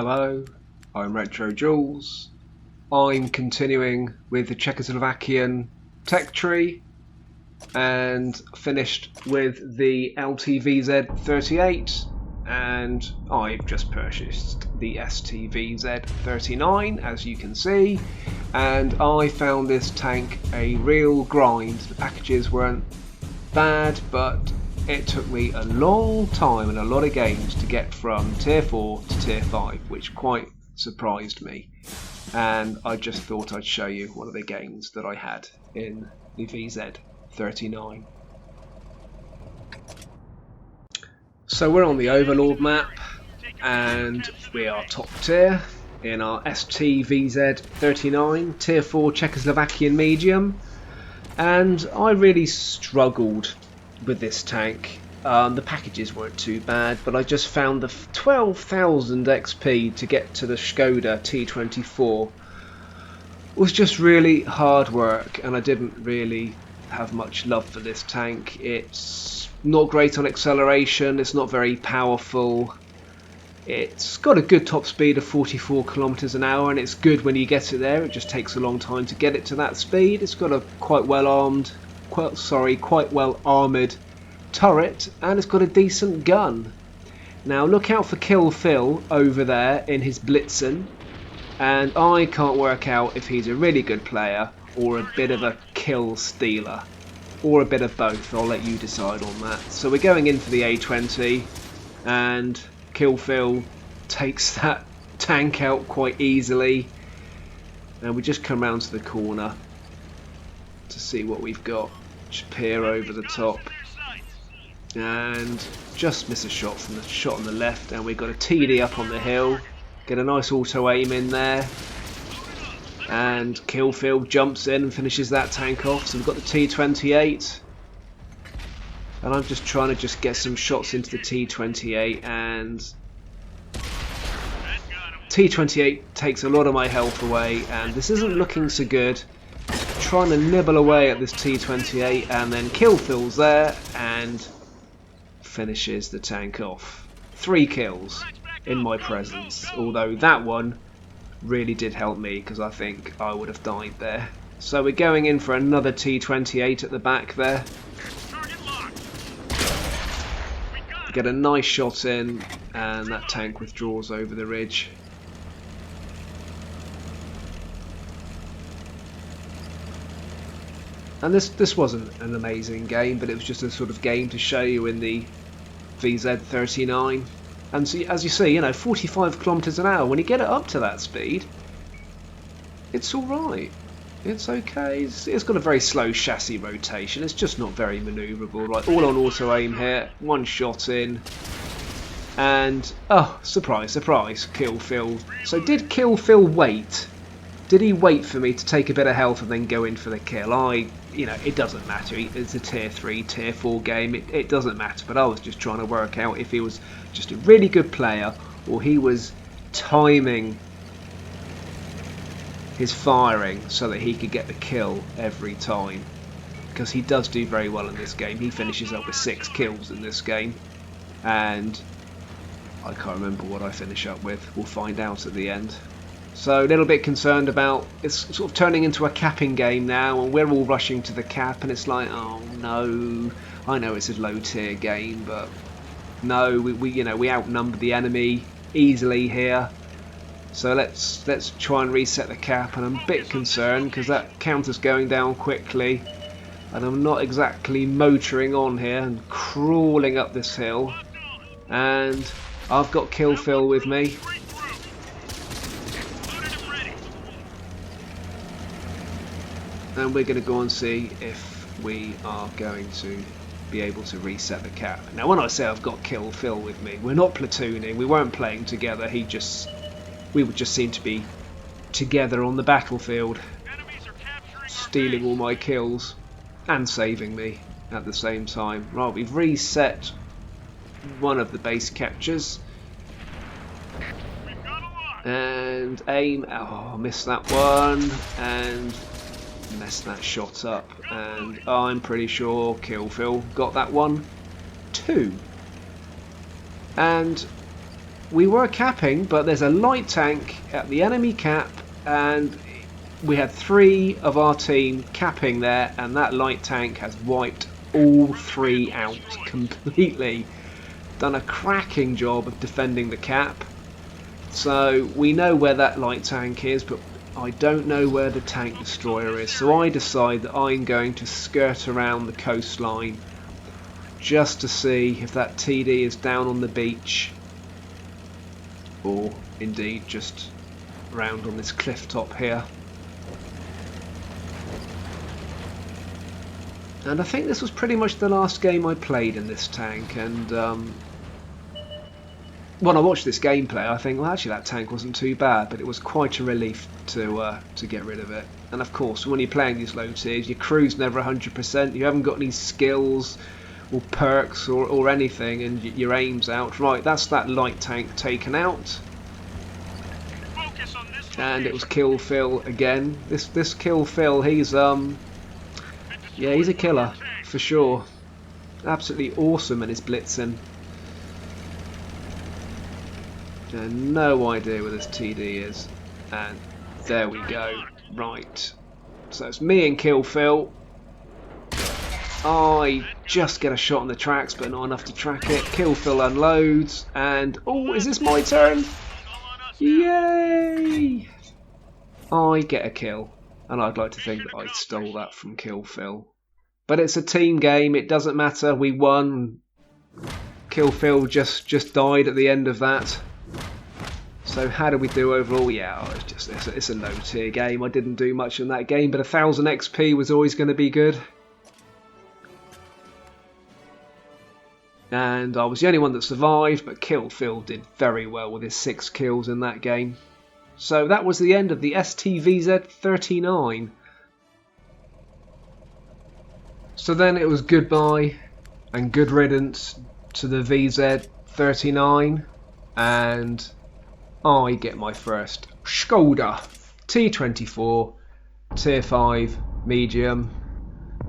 Hello, I'm RetroJules. I'm continuing with the Czechoslovakian tech tree and finished with the LTVZ38, and I've just purchased the STVZ39, as you can see, and I found this tank a real grind. The packages weren't bad, but it took me a long time and a lot of games to get from tier 4 to tier 5, which quite surprised me, and I just thought I'd show you one of the games that I had in the VZ39. So we're on the Overlord map and we are top tier in our STVZ39 tier 4 Czechoslovakian medium, and I really struggled with this tank. The packages weren't too bad, but I just found the 12,000 XP to get to the Skoda T24 was just really hard work, and I didn't really have much love for this tank. It's not great on acceleration, it's not very powerful, it's got a good top speed of 44 kilometers an hour, and it's good when you get it there. It just takes a long time to get it to that speed. It's got a quite well armoured turret, and it's got a decent gun. Now look out for Kill Phil over there in his Blitzen, and I can't work out if he's a really good player or a bit of a kill stealer, or a bit of both. I'll let you decide on that. So we're going in for the A20, and Kill Phil takes that tank out quite easily, and we just come round to the corner to see what we've got. Just peer over the top and just miss a shot from the shot on the left, and we've got a TD up on the hill, get a nice auto aim in there, and Kill Phil jumps in and finishes that tank off. So we've got the T28, and I'm just trying to get some shots into the T28, and T28 takes a lot of my health away, and this isn't looking so good. Trying to nibble away at this T28, and then Kill Phil's there and finishes the tank off. 3 kills in my presence, although that one really did help me because I think I would have died there. So we're going in for another T28 at the back there. Get a nice shot in, and that tank withdraws over the ridge. And this wasn't an amazing game, but it was just a sort of game to show you in the VZ39. And so, as you see, 45 kilometers an hour, when you get it up to that speed, it's alright. It's okay. It's got a very slow chassis rotation. It's just not very manoeuvrable. Right, all on auto aim here. One shot in. And, oh, surprise, surprise, Kill Phil. So did Kill Phil wait? Did he wait for me to take a bit of health and then go in for the kill? It doesn't matter. It's a tier 3, tier 4 game. It doesn't matter. But I was just trying to work out if he was just a really good player or he was timing his firing so that he could get the kill every time. Because he does do very well in this game. He finishes up with 6 kills in this game. And I can't remember what I finish up with. We'll find out at the end. So a little bit concerned about, it's sort of turning into a capping game now, and we're all rushing to the cap, and it's like, oh no, I know it's a low tier game, but no, we outnumber the enemy easily here. So let's try and reset the cap, and I'm a bit concerned because that counter's going down quickly, and I'm not exactly motoring on here and crawling up this hill, and I've got Kill Phil with me. And we're going to go and see if we are going to be able to reset the cap. Now when I say I've got Kill Phil with me, we're not platooning, we weren't playing together, we would just seem to be together on the battlefield, stealing all my kills and saving me at the same time. Right, we've reset one of the base captures. And aim, oh, missed that one, and messed that shot up, and I'm pretty sure Kill Phil got that one too. And we were capping, but there's a light tank at the enemy cap, and we had 3 of our team capping there, and that light tank has wiped all 3 out completely. Done a cracking job of defending the cap. So we know where that light tank is, but I don't know where the tank destroyer is. So I decide that I'm going to skirt around the coastline just to see if that TD is down on the beach, or indeed just round on this cliff top here. And I think this was pretty much the last game I played in this tank, and when I watched this gameplay I think, well, actually that tank wasn't too bad, but it was quite a relief to get rid of it. And of course when you're playing these low tiers, your crew's never 100%, you haven't got any skills or perks or anything, and your aim's out. Right, that's that light tank taken out. And it was Kill Phil again. This Kill Phil, he's yeah, he's a killer for sure. Absolutely awesome in his blitzing. No idea where this TD is. And there we go. Right. So it's me and Kill Phil. I just get a shot on the tracks, but not enough to track it. Kill Phil unloads, and oh, is this my turn? Yay! I get a kill, and I'd like to think that I stole that from Kill Phil. But it's a team game, it doesn't matter, we won. Kill Phil just died at the end of that. So how did we do overall? Yeah, it's a low tier game. I didn't do much in that game, but 1000 XP was always going to be good. And I was the only one that survived, but Kill Phil did very well with his 6 kills in that game. So that was the end of the STVZ39. So then it was goodbye and good riddance to the VZ39, and I get my first Skoda T24 Tier 5 medium.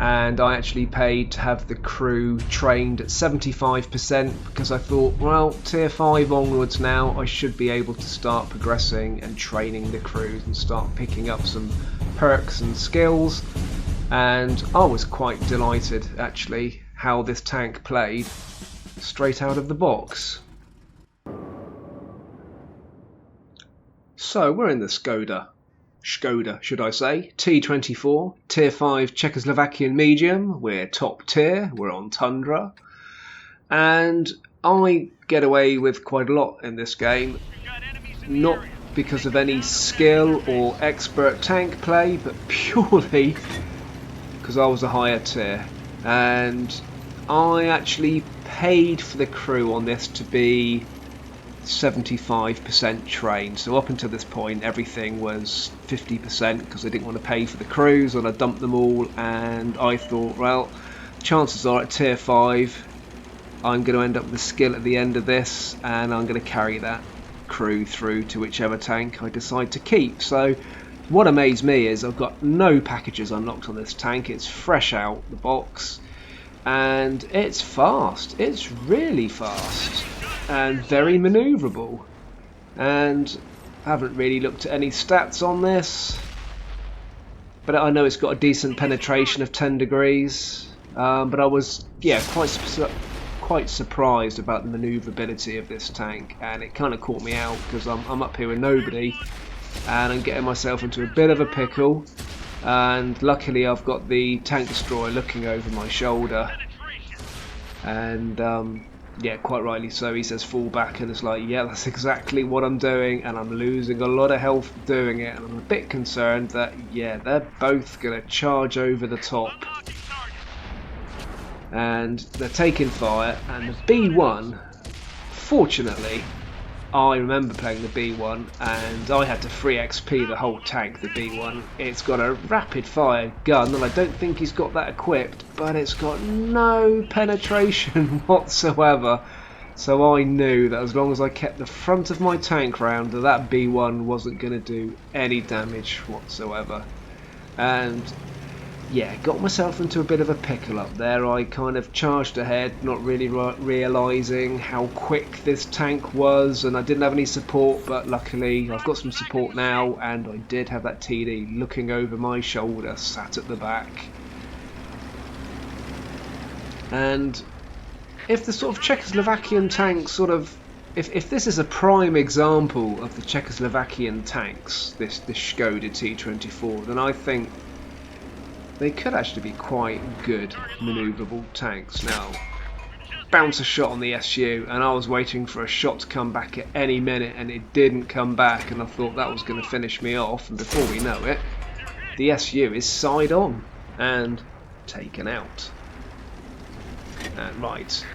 And I actually paid to have the crew trained at 75% because I thought, well, tier 5 onwards now I should be able to start progressing and training the crews and start picking up some perks and skills. And I was quite delighted actually how this tank played straight out of the box. So we're in the Skoda should I say, T24, Tier 5 Czechoslovakian medium. We're top tier, we're on Tundra, and I get away with quite a lot in this game, not because of any skill or expert tank play, but purely because I was a higher tier, and I actually paid for the crew on this to be 75% trained. So up until this point everything was 50% because I didn't want to pay for the crews, and I dumped them all, and I thought, well, chances are at tier 5 I'm going to end up with a skill at the end of this, and I'm going to carry that crew through to whichever tank I decide to keep. So what amazed me is I've got no packages unlocked on this tank. It's fresh out the box and it's fast. It's really fast and very manoeuvrable, and I haven't really looked at any stats on this, but I know it's got a decent penetration of 10 degrees, but I was quite surprised about the manoeuvrability of this tank, and it kind of caught me out because I'm up here with nobody and I'm getting myself into a bit of a pickle, and luckily I've got the tank destroyer looking over my shoulder, and yeah, quite rightly so, he says fall back, and it's like, yeah, that's exactly what I'm doing, and I'm losing a lot of health doing it, and I'm a bit concerned that, yeah, they're both going to charge over the top, and they're taking fire, and the B1, fortunately, I remember playing the B1, and I had to free XP the whole tank, the B1. It's got a rapid fire gun, and I don't think he's got that equipped, but it's got no penetration whatsoever. So I knew that as long as I kept the front of my tank round, that B1 wasn't going to do any damage whatsoever. And yeah, got myself into a bit of a pickle up there. I kind of charged ahead, not really realising how quick this tank was, and I didn't have any support, but luckily I've got some support now, and I did have that TD looking over my shoulder, sat at the back. And if the sort of Czechoslovakian tanks sort of, if this is a prime example of the Czechoslovakian tanks, this Skoda T24, then I think they could actually be quite good manoeuvrable tanks. Now, bounce a shot on the SU, and I was waiting for a shot to come back at any minute, and it didn't come back, and I thought that was going to finish me off, and before we know it, the SU is side on and taken out. And right,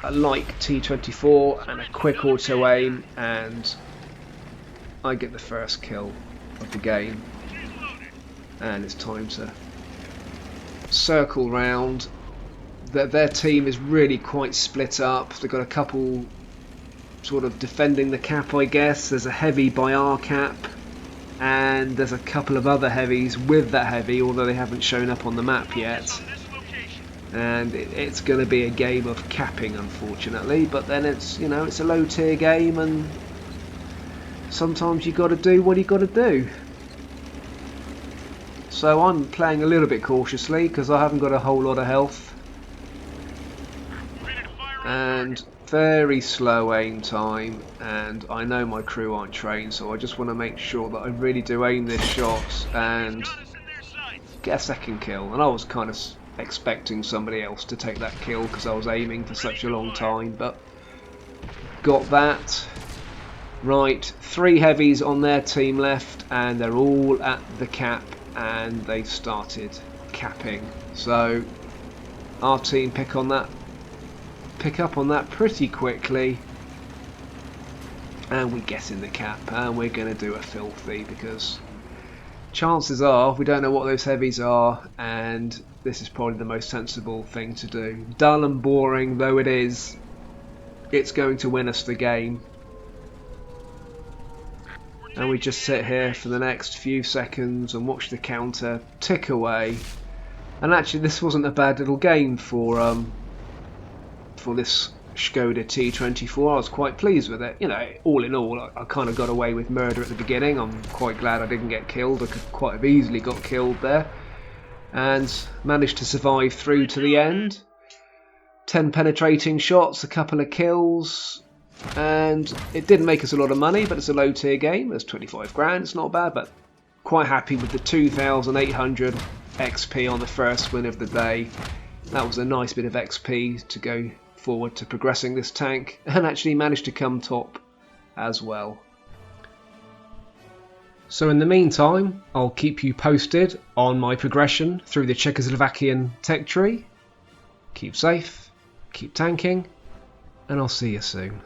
a light T24 and a quick auto aim, and I get the first kill of the game, and it's time to circle round. Their team is really quite split up. They've got a couple sort of defending the cap, I guess. There's a heavy by our cap, and there's a couple of other heavies with that heavy, although they haven't shown up on the map yet. And it's going to be a game of capping, unfortunately, but then it's, you know, it's a low tier game, and sometimes you got to do what you got to do. So I'm playing a little bit cautiously because I haven't got a whole lot of health, and very slow aim time, and I know my crew aren't trained, so I just want to make sure that I really do aim this shot and get a second kill. And I was kind of expecting somebody else to take that kill because I was aiming for such a long time, but got that. Right, 3 heavies on their team left, and they're all at the cap, and they've started capping. So our team pick up on that pretty quickly, and we get in the cap, and we're going to do a filthy, because chances are we don't know what those heavies are, and this is probably the most sensible thing to do. Dull and boring though it is, it's going to win us the game. And we just sit here for the next few seconds and watch the counter tick away. And actually this wasn't a bad little game for this Skoda T24. I was quite pleased with it. You know, all in all, I kind of got away with murder at the beginning. I'm quite glad I didn't get killed. I could quite have easily got killed there, and managed to survive through to the end. 10 penetrating shots, a couple of kills, and it didn't make us a lot of money, but it's a low tier game. There's 25 grand, it's not bad, but quite happy with the 2,800 XP on the first win of the day. That was a nice bit of XP to go forward to progressing this tank, and actually managed to come top as well. So in the meantime, I'll keep you posted on my progression through the Czechoslovakian tech tree. Keep safe, keep tanking, and I'll see you soon.